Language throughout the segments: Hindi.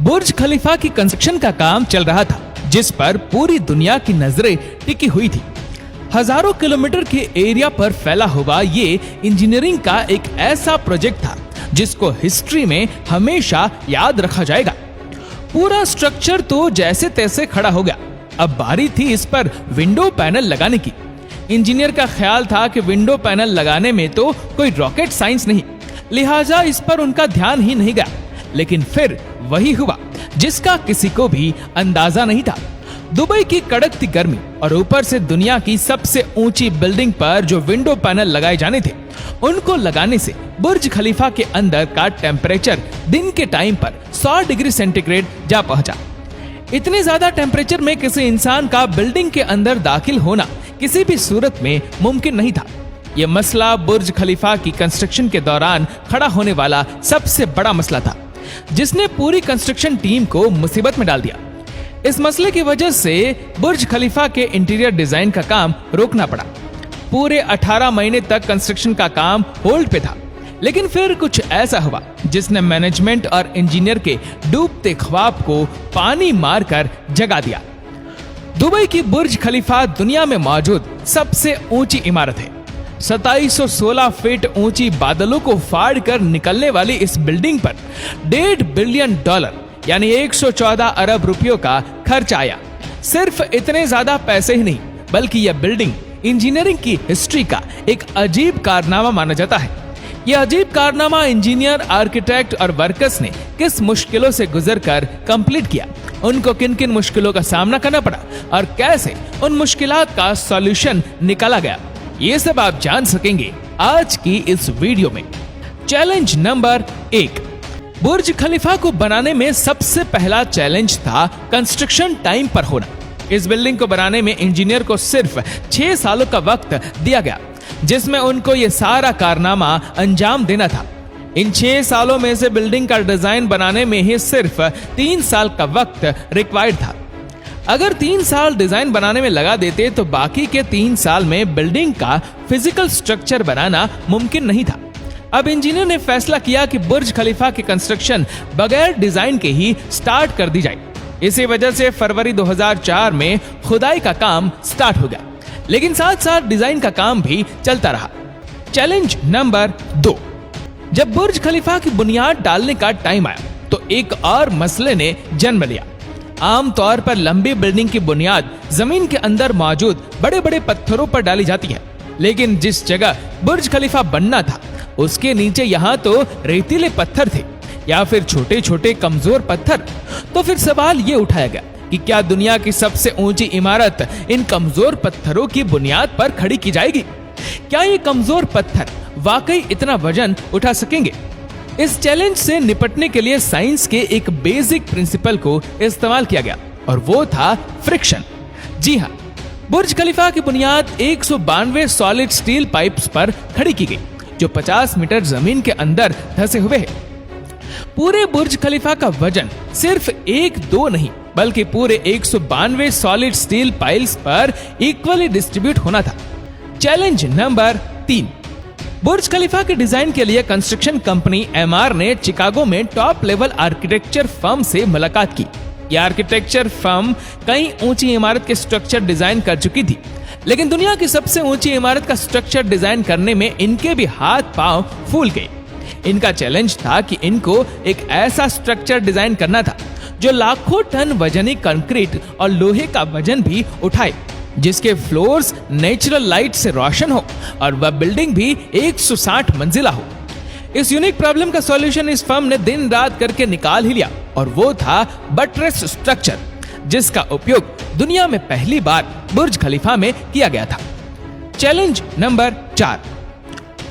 बुर्ज खलीफा की कंस्ट्रक्शन का काम चल रहा था, जिस पर पूरी दुनिया की नजरें टिकी हुई थी। हजारों किलोमीटर के एरिया पर फैला हुआ ये इंजीनियरिंग का एक ऐसा प्रोजेक्ट था जिसको हिस्ट्री में हमेशा याद रखा जाएगा। पूरा स्ट्रक्चर तो जैसे तैसे खड़ा हो गया। अब बारी थी इस पर विंडो पैनल लगाने की। इंजीनियर का ख्याल था कि विंडो पैनल लगाने में तो कोई रॉकेट साइंस नहीं, लिहाजा इस पर उनका ध्यान ही नहीं गया। लेकिन फिर वही हुआ जिसका किसी को भी अंदाजा नहीं था। दुबई की कड़कती गर्मी और ऊपर से दुनिया की सबसे ऊंची बिल्डिंग पर जो विंडो पैनल लगाए जाने थे, उनको लगाने से बुर्ज खलीफा के अंदर का टेम्परेचर दिन के टाइम पर 100 डिग्री सेंटीग्रेड जा पहुंचा। इतने ज्यादा टेम्परेचर में किसी इंसान का बिल्डिंग के अंदर दाखिल होना किसी भी सूरत में मुमकिन नहीं था। यह मसला बुर्ज खलीफा की कंस्ट्रक्शन के दौरान खड़ा होने वाला सबसे बड़ा मसला था, जिसने पूरी कंस्ट्रक्शन टीम को मुसीबत में डाल दिया। इस मसले की वजह से बुर्ज खलीफा के इंटीरियर डिजाइन का काम रोकना पड़ा। पूरे 18 महीने तक कंस्ट्रक्शन का काम होल्ड पे था। लेकिन फिर कुछ ऐसा हुआ जिसने मैनेजमेंट और इंजीनियर के डूबते ख्वाब को पानी मारकर जगा दिया। दुबई की बुर्ज खलीफा दुनिया में मौजूद सबसे ऊंची इमारत है। 2716 फीट ऊंची बादलों को फाड़ कर निकलने वाली इस बिल्डिंग पर $1.5 बिलियन यानी 114 अरब रुपयों का खर्च आया। सिर्फ इतने ज्यादा पैसे ही नहीं, बल्कि यह बिल्डिंग इंजीनियरिंग की हिस्ट्री का एक अजीब कारनामा माना जाता है। यह अजीब कारनामा इंजीनियर, आर्किटेक्ट और वर्कर्स ने किस मुश्किलों से गुजरकर कंप्लीट किया, उनको किन किन मुश्किलों का सामना करना पड़ा और कैसे उन मुश्किलात का सॉल्यूशन निकाला गया, ये सब आप जान सकेंगे आज की इस वीडियो में। Challenge number 1। बुर्ज खलीफा को बनाने में सबसे पहला चैलेंज था कंस्ट्रक्शन टाइम पर होना। इस बिल्डिंग को बनाने में इंजीनियर को सिर्फ 6 सालों का वक्त दिया गया, जिसमें उनको ये सारा कारनामा अंजाम देना था। इन 6 सालों में से बिल्डिंग का डिजाइन बनाने में ही सिर्फ 3 साल का वक्त रिक्वायर्ड था। अगर 3 साल डिजाइन बनाने में लगा देते तो बाकी के 3 साल में बिल्डिंग का फिजिकल स्ट्रक्चर बनाना मुमकिन नहीं था। अब इंजीनियर ने फैसला किया कि बुर्ज खलीफा की कंस्ट्रक्शन बगैर डिजाइन के ही स्टार्ट कर दी जाए। इसी वजह से फरवरी 2004 में खुदाई का काम स्टार्ट हो गया, लेकिन साथ साथ डिजाइन का काम भी चलता रहा। Challenge number 2। जब बुर्ज खलीफा की बुनियाद डालने का टाइम आया तो एक और मसले ने जन्म लिया। आमतौर पर लंबी बिल्डिंग की बुनियाद जमीन के अंदर मौजूद बड़े बड़े पत्थरों पर डाली जाती है, लेकिन जिस जगह बुर्ज खलीफा बनना था उसके नीचे यहाँ तो रेतीले पत्थर थे या फिर छोटे छोटे कमजोर पत्थर। तो फिर सवाल ये उठाया गया कि क्या दुनिया की सबसे ऊंची इमारत इन कमजोर पत्थरों की बुनियाद पर खड़ी की जाएगी? क्या ये कमजोर पत्थर वाकई इतना वजन उठा सकेंगे? इस चैलेंज से निपटने के लिए साइंस के एक बेसिक प्रिंसिपल को इस्तेमाल किया गया और वो था फ्रिक्शन। जी हाँ, बुर्ज खलीफा की बुनियाद 192 सॉलिड स्टील पाइप्स पर खड़ी की गई, जो 50 मीटर जमीन के अंदर धंसे हुए हैं। पूरे बुर्ज खलीफा का वजन सिर्फ 1-2 नहीं, बल्कि पूरे 192 सॉलिड स्टील पाइल्स पर इक्वली डिस्ट्रीब्यूट होना था। Challenge number 3। बुर्ज खलीफा के डिजाइन के लिए कंस्ट्रक्शन कंपनी एमआर ने चिकागो में टॉप लेवल आर्किटेक्चर फर्म से मुलाकात की। यह आर्किटेक्चर फर्म कई ऊंची इमारत के स्ट्रक्चर डिजाइन कर चुकी थी, लेकिन दुनिया की सबसे ऊंची इमारत का स्ट्रक्चर डिजाइन करने में इनके भी हाथ पांव फूल गए। इनका चैलेंज था कि इनको एक ऐसा स्ट्रक्चर डिजाइन करना था जो लाखों टन वजनी कंक्रीट और लोहे का वजन भी उठाए, जिसके फ्लोर्स नेचुरल लाइट से रोशन हो और वह बिल्डिंग भी 160 मंजिला हो। इस यूनिक प्रॉब्लम का सॉल्यूशन इस फर्म ने दिन रात करके निकाल ही लिया और वो था बटरेस स्ट्रक्चर, जिसका उपयोग दुनिया में पहली बार बुर्ज खलीफा में किया गया था। Challenge number 4।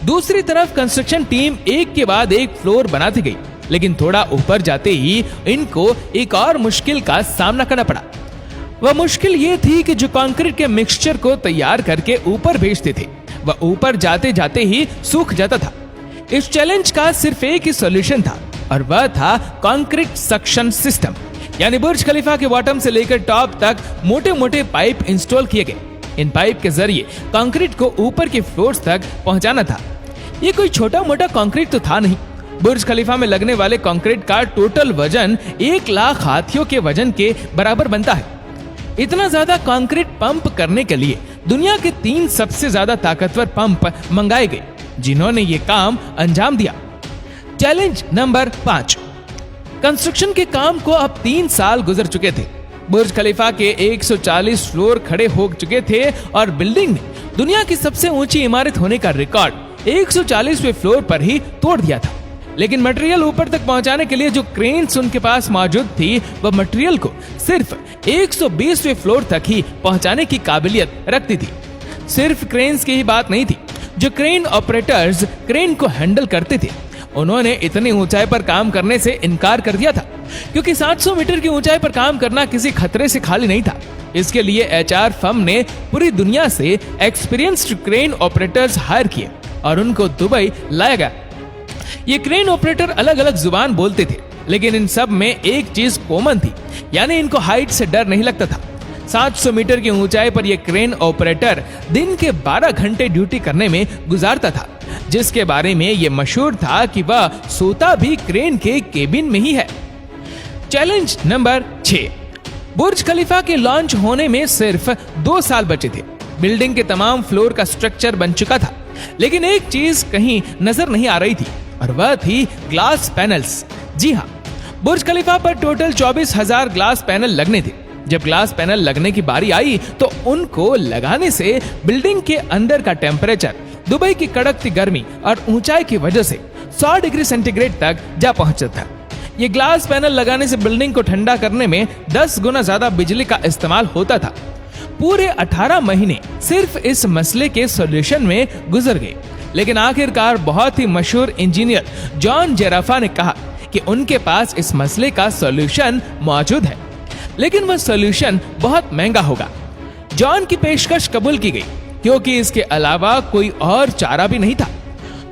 दूसरी तरफ कंस्ट्रक्शन टीम एक के बाद एक फ्लोर बनाती गई, लेकिन थोड़ा ऊपर जाते ही इनको एक और मुश्किल का सामना करना पड़ा। वह मुश्किल ये थी कि जो कंक्रीट के मिक्सचर को तैयार करके ऊपर भेजते थे, वह ऊपर जाते जाते ही सूख जाता था। इस चैलेंज का सिर्फ एक ही सॉल्यूशन था और वह था कंक्रीट सक्शन सिस्टम, यानी बुर्ज खलीफा के बॉटम से लेकर टॉप तक मोटे मोटे पाइप इंस्टॉल किए गए। इन पाइप के जरिए कंक्रीट को ऊपर के फ्लोर्स तक पहुंचाना था। ये कोई छोटा मोटा कंक्रीट तो था नहीं, बुर्ज खलीफा में लगने वाले कंक्रीट का टोटल वजन 1 लाख हाथियों के वजन के बराबर बनता है। इतना ज्यादा कंक्रीट पंप करने के लिए दुनिया के 3 सबसे ज्यादा ताकतवर पंप मंगाए गए, जिन्होंने ये काम अंजाम दिया। Challenge number 5। कंस्ट्रक्शन के काम को अब 3 साल गुजर चुके थे। बुर्ज खलीफा के 140 फ्लोर खड़े हो चुके थे और बिल्डिंग ने दुनिया की सबसे ऊंची इमारत होने का रिकॉर्ड 140वें फ्लोर पर ही तोड़ दिया था। लेकिन मटेरियल ऊपर तक पहुंचाने के लिए जो क्रेन्स उनके पास मौजूद थी, वह मटेरियल को सिर्फ 120वें फ्लोर तक ही पहुंचाने की काबिलियत रखती थी। सिर्फ क्रेन्स की ही बात नहीं थी। जो क्रेन ऑपरेटर्स क्रेन को हैंडल करते थे, उन्होंने इतनी ऊंचाई पर काम करने से इनकार कर दिया था, क्योंकि 700 मीटर की ऊंचाई पर काम करना किसी खतरे से खाली नहीं था। इसके लिए एचआर फर्म ने पूरी दुनिया से एक्सपीरियंस्ड क्रेन ऑपरेटर्स हायर किए और उनको दुबई लाया गया। ये क्रेन ऑपरेटर अलग अलग जुबान बोलते थे, लेकिन इन सब में एक चीज कॉमन थी, यानी इनको हाइट से डर नहीं लगता था। 700 मीटर की ऊंचाई पर यह क्रेन ऑपरेटर दिन के 12 घंटे ड्यूटी करने में गुजारता था, जिसके बारे में यह मशहूर था कि वह सोता भी क्रेन के केबिन में ही है। Challenge number 6। बुर्ज खलीफा के लॉन्च होने में सिर्फ 2 साल बचे थे। बिल्डिंग के तमाम फ्लोर का स्ट्रक्चर बन चुका था, लेकिन एक चीज कहीं नजर नहीं आ रही थी, और वह थी ग्लास पैनल्स। जी हाँ, बुर्ज खलीफा पर टोटल 24,000 ग्लास पैनल लगने थे। जब ग्लास पैनल लगने की बारी आई तो उनको लगाने से बिल्डिंग के अंदर का टेम्परेचर दुबई की कड़कती गर्मी और ऊंचाई की वजह से 100 डिग्री सेंटीग्रेड तक जा पहुंचा था। ये ग्लास पैनल लगाने से बिल्डिंग को ठंडा करने में 10 गुना ज्यादा बिजली का इस्तेमाल होता था। पूरे 18 महीने सिर्फ इस मसले के सॉल्यूशन में गुजर गए, लेकिन आखिरकार बहुत ही मशहूर इंजीनियर जॉन जेराफा ने कहा कि उनके पास इस मसले का सॉल्यूशन मौजूद है, लेकिन वह सॉल्यूशन बहुत महंगा होगा। जॉन की पेशकश कबूल की गई, क्योंकि इसके अलावा कोई और चारा भी नहीं था।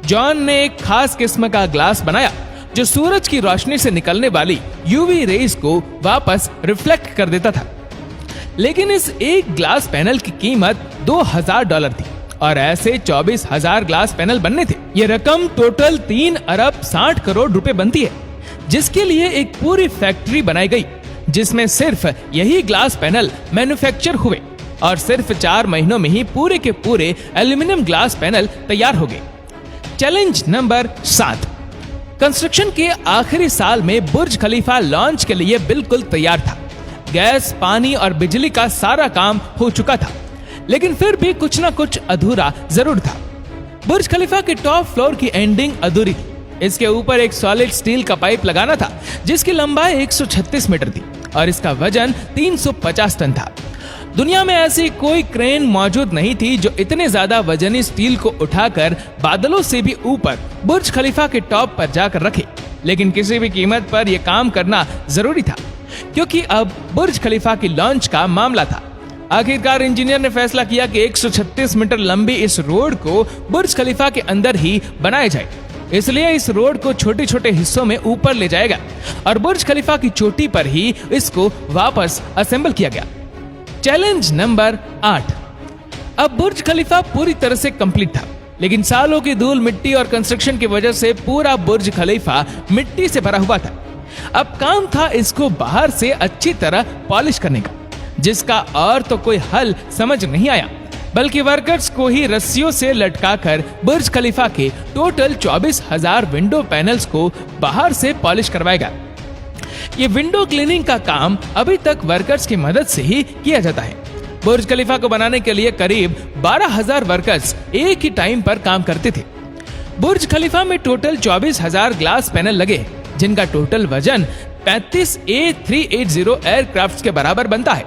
जॉन ने एक खास किस्म का ग्लास बनाया जो सूरज की रोशनी से निकलने वाली यूवी रेज को वापस रिफ्लेक्ट कर देता था। लेकिन इस एक ग्लास पैनल की कीमत $2,000 थी और ऐसे 24,000 ग्लास पैनल बनने थे। ये रकम टोटल 3 अरब 60 करोड़ रुपए बनती है, जिसके लिए एक पूरी फैक्ट्री बनाई गई, जिसमें सिर्फ यही ग्लास पैनल मैन्युफैक्चर हुए और सिर्फ 4 महीनों में ही पूरे के पूरे एल्यूमिनियम ग्लास पैनल तैयार हो गए। Challenge number 7। कंस्ट्रक्शन के आखिरी साल में बुर्ज खलीफा लॉन्च के लिए बिल्कुल तैयार था। गैस, पानी और बिजली का सारा काम हो चुका था, लेकिन फिर भी कुछ ना कुछ अधूरा जरूर था। बुर्ज खलीफा के टॉप फ्लोर की एंडिंग अधूरी थी। इसके ऊपर एक सॉलिड स्टील का पाइप लगाना था, जिसकी लंबाई 136 मीटर थी और इसका वजन 350 टन था। दुनिया में ऐसी कोई क्रेन मौजूद नहीं थी जो इतने ज्यादा वजनी स्टील को उठाकर बादलों से भी ऊपर बुर्ज खलीफा के टॉप पर जाकर रखे। लेकिन किसी भी कीमत पर यह काम करना जरूरी था, क्योंकि अब बुर्ज खलीफा की लॉन्च का मामला था। आखिरकार इंजीनियर ने फैसला किया कि 136 मीटर लंबी इस रोड को बुर्ज खलीफा के अंदर ही बनाया जाए। इसलिए इस रोड को छोटे छोटे हिस्सों में ऊपर ले जाएगा और बुर्ज खलीफा की चोटी पर ही इसको वापस असेंबल किया गया। Challenge number 8। अब बुर्ज खलीफा पूरी तरह से कंप्लीट था, लेकिन सालों की धूल, मिट्टी और कंस्ट्रक्शन की वजह से पूरा बुर्ज खलीफा मिट्टी से भरा हुआ था। अब काम था इसको बाहर से अच्छी तरह पॉलिश करने का, जिसका और तो कोई हल समझ नहीं आया, बल्कि वर्कर्स को ही रस्सियों से लटकाकर बुर्ज खलीफा के टोटल 24,000 विंडो पैनल्स को बाहर से पॉलिश करवाएगा। ये विंडो क्लीनिंग का काम अभी तक वर्कर्स की मदद से ही किया जाता है। बुर्ज खलीफा को बनाने के लिए करीब 12,000 वर्कर्स एक ही टाइम पर काम करते थे। बुर्ज खलीफा में टोटल 24,000 ग्लास पैनल लगे, जिनका टोटल वजन 35 A380 एयरक्राफ्ट के बराबर बनता है।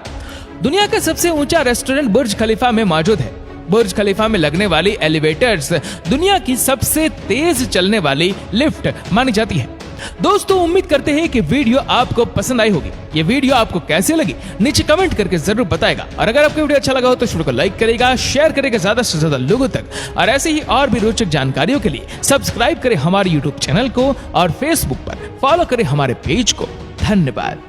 दुनिया का सबसे ऊंचा रेस्टोरेंट बुर्ज खलीफा में मौजूद है। बुर्ज खलीफा में लगने वाली एलिवेटर्स दुनिया की सबसे तेज चलने वाली लिफ्ट मानी जाती है। दोस्तों, उम्मीद करते हैं कि वीडियो आपको पसंद आई होगी। ये वीडियो आपको कैसे लगी नीचे कमेंट करके जरूर बताएगा, और अगर आपको वीडियो अच्छा लगा हो तो वीडियो को लाइक करेगा, शेयर करेगा ज्यादा से ज्यादा लोगों तक, और ऐसे ही और भी रोचक जानकारियों के लिए सब्सक्राइब करें हमारे यूट्यूब चैनल को और फेसबुक पर फॉलो करें हमारे पेज को। धन्यवाद।